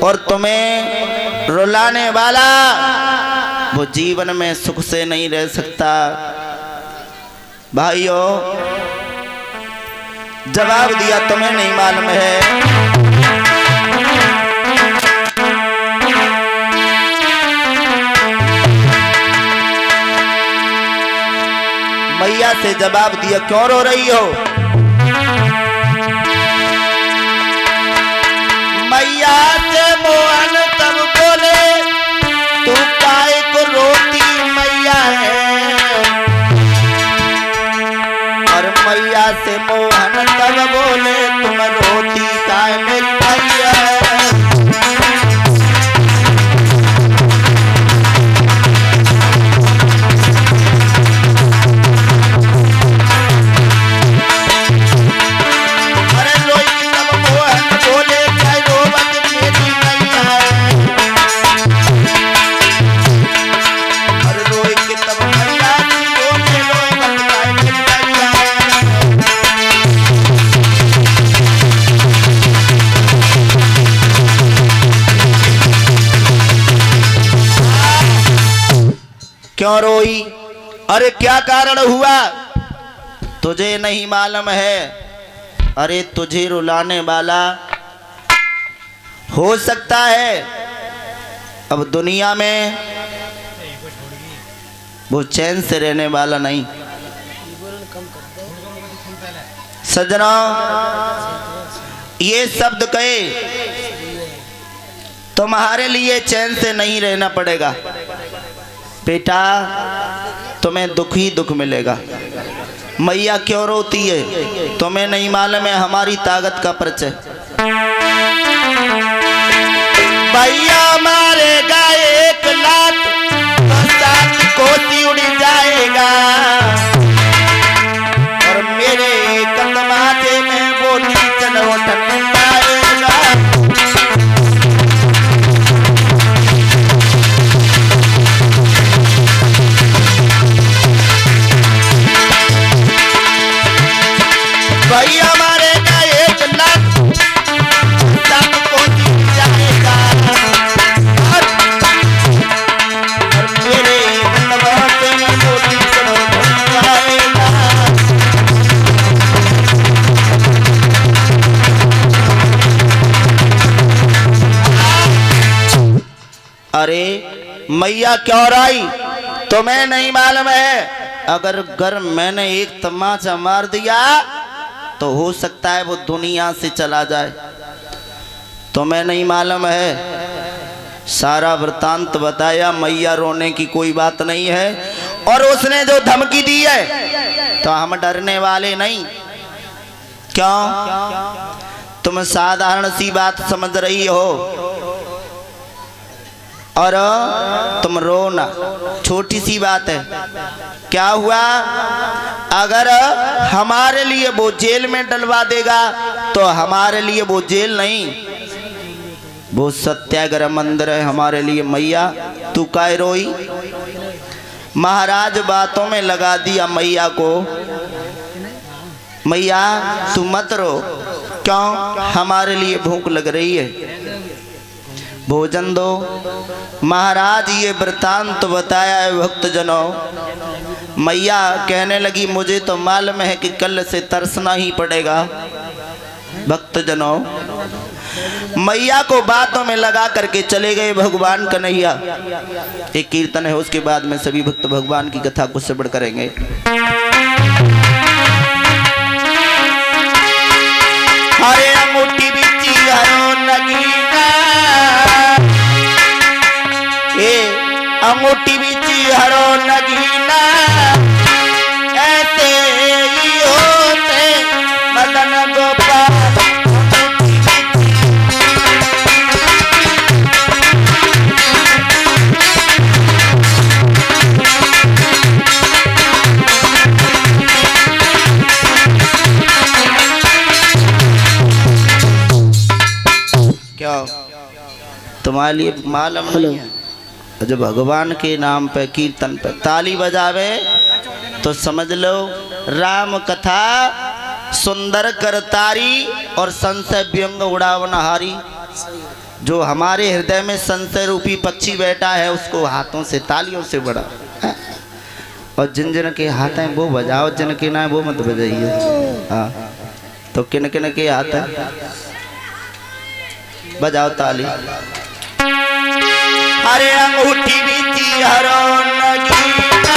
और तुम्हें रुलाने वाला वो जीवन में सुख से नहीं रह सकता। भाइयों, जवाब दिया तुम्हें नहीं मालूम है। मैया से जवाब दिया, क्यों रो रही हो? मैया से मोहन तब बोले, तू काहे को रोती मैया है। और मैया से मोहन तब बोले, तुम रोती काहे मेरी मैया है। क्यों रोई? अरे क्या कारण हुआ? तुझे नहीं मालूम है? अरे तुझे रुलाने वाला हो सकता है अब दुनिया में वो चैन से रहने वाला नहीं। सज्जनों, ये शब्द कहे तुम्हारे लिए चैन से नहीं रहना पड़ेगा बेटा, तुम्हें दुख ही दुख मिलेगा। मैया क्यों रोती है? तुम्हें नहीं मालूम है हमारी ताकत का परिचय। भैया मारेगा एक लात तो 7 कोसी उड़ जाएगा, और मेरे कदमाथे में वो नीचन उठन पाएगा। भैया मारेगा एक लाख 7 कोसी जाएगा, और मेरे कदमाथे में वो नीचन उठन पाएगा। अरे मैया क्यों रोई? तुम्हें नहीं मालूम है? अगर मैंने एक तमाचा मार दिया तो हो सकता है वो दुनिया से चला जाए। तुम्हें नहीं मालूम है? सारा वृतांत बताया। मैया रोने की कोई बात नहीं है, और उसने जो धमकी दी है तो हम डरने वाले नहीं। क्यों? तुम साधारण सी बात समझ रही हो, और तुम रोना छोटी सी बात है। क्या हुआ? अगर हमारे लिए वो जेल में डलवा देगा तो हमारे लिए वो जेल नहीं, वो सत्याग्रह मंदिर है हमारे लिए। मैया तू काहे रोई? महाराज बातों में लगा दिया मैया को। मैया तू मत रो। क्यों? हमारे लिए भूख लग रही है, भोजन दो। महाराज ये वृतांत बताया है भक्तजनों। मैया कहने लगी, मुझे तो मालूम है कि कल से तरसना ही पड़ेगा। भक्तजनों, मैया को बातों में लगा करके चले गए भगवान कन्हैया। एक कीर्तन है, उसके बाद में सभी भक्त भगवान की कथा को श्रवण करेंगे। हरे अंगूठी बिची हरो नगीना, अंगूठी बिची हरो नगीना, ऐसे ही होते मदन गोपाल। क्या तुम्हारे लिए मालूम नहीं है? जब भगवान के नाम पे कीर्तन पे ताली बजावे तो समझ लो राम कथा सुंदर करतारी और संशय व्यंग उड़ावनहारी। जो हमारे हृदय में संशय रूपी पक्षी बैठा है उसको हाथों से तालियों से बड़ा, और जिन जिन के हाथ हैं वो बजाओ, जिन के ना है वो मत बजाइए। हाँ, तो किन किन के हाथ है बजाओ ताली। अरे अंगूठी भी थी हरो नगीना,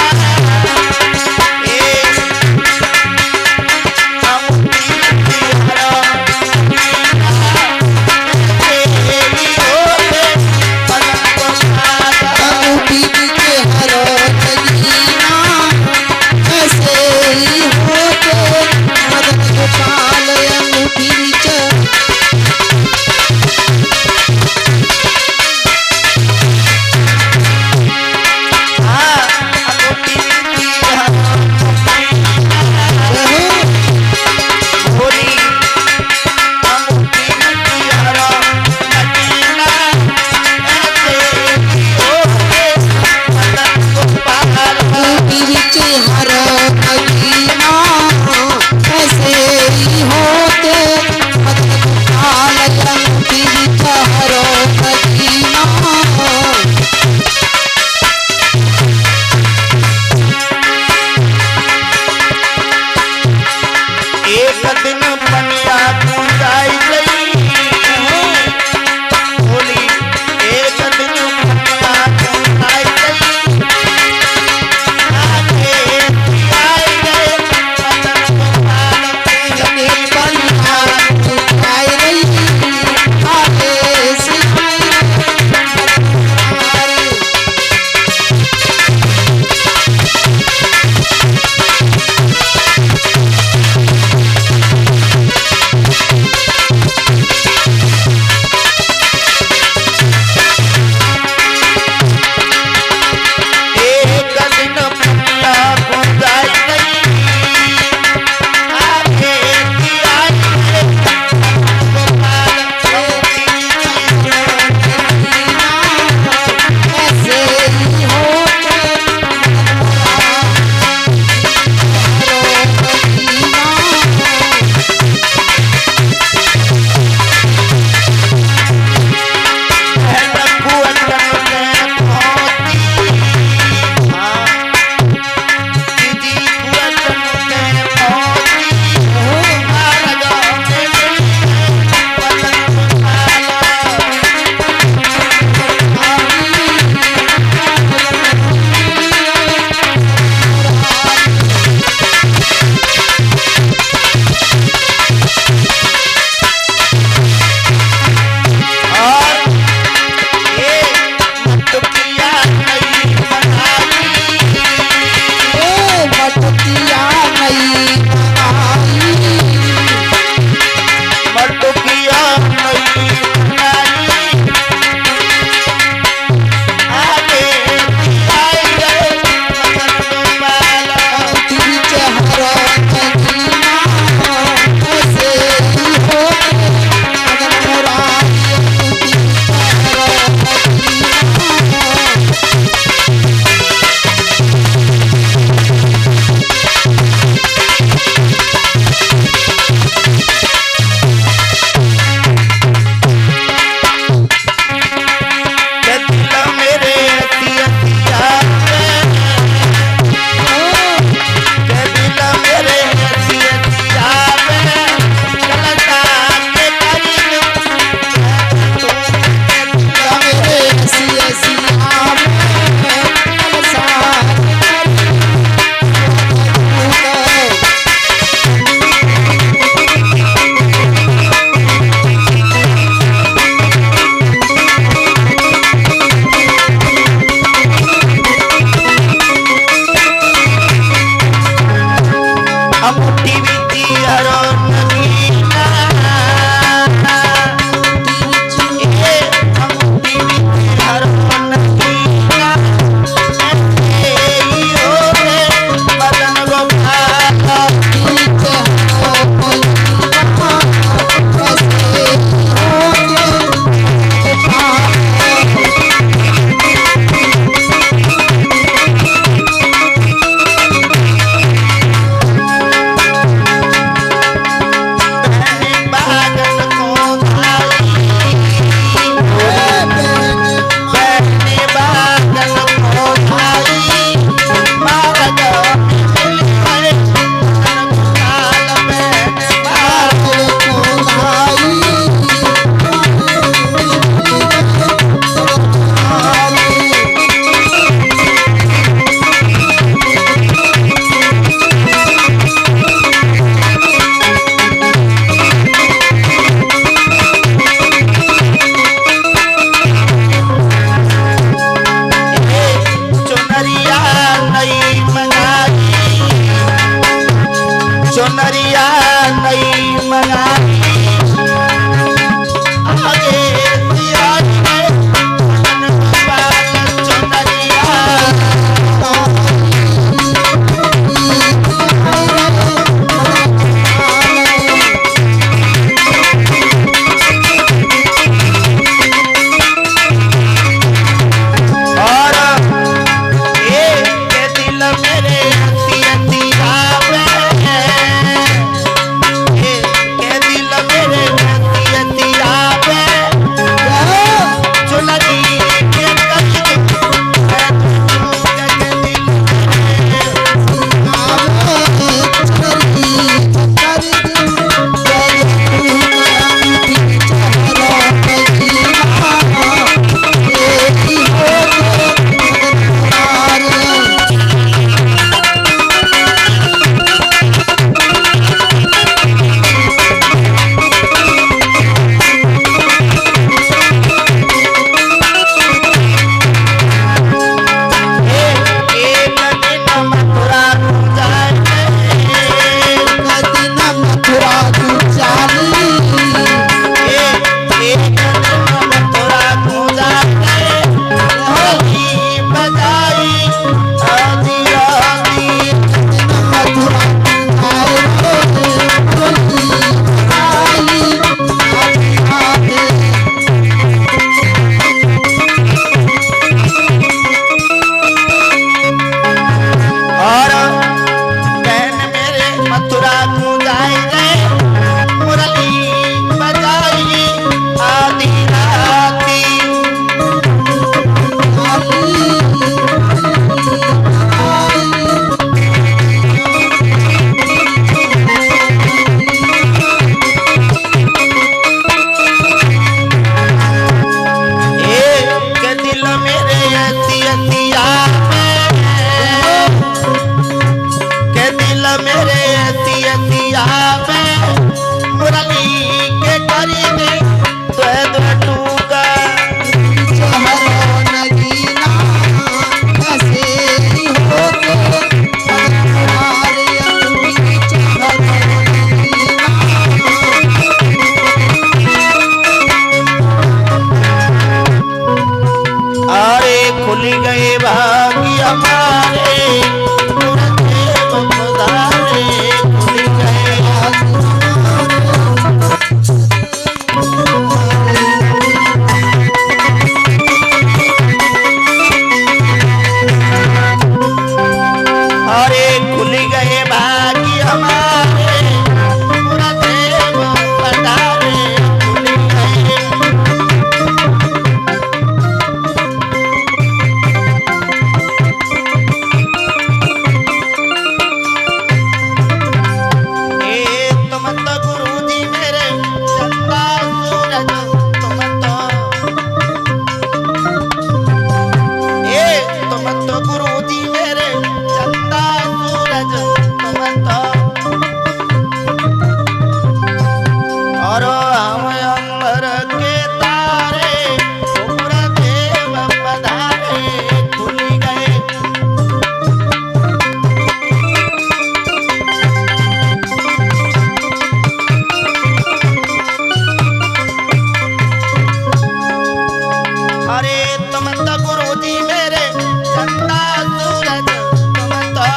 अरे तुम तो गुरुजी मेरे चंदा सूरज, तुम तो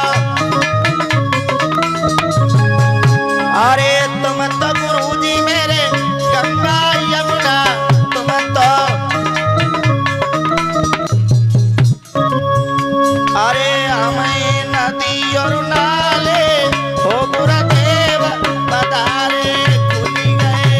अरे तुम तो गुरुजी मेरे गंगा यमुना, तुम तो अरे हमें नदी और नाले हो गुरुदेव पधारे खुल गए।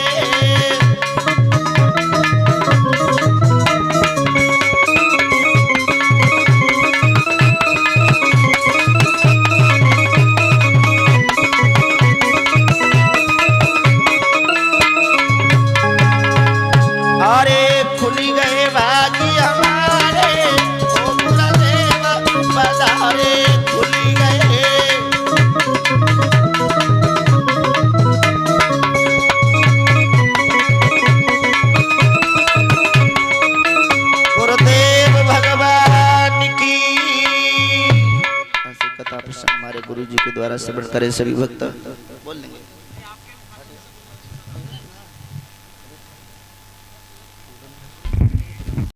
अरे खुल गए भाग्य हमारे ओ गुरुदेव पधारे खुल गए। गुरुदेव भगवान की ऐसी कथा प्रसंग हमारे गुरु जी के द्वारा श्रवण करे सभी भक्त बोल लेंगे।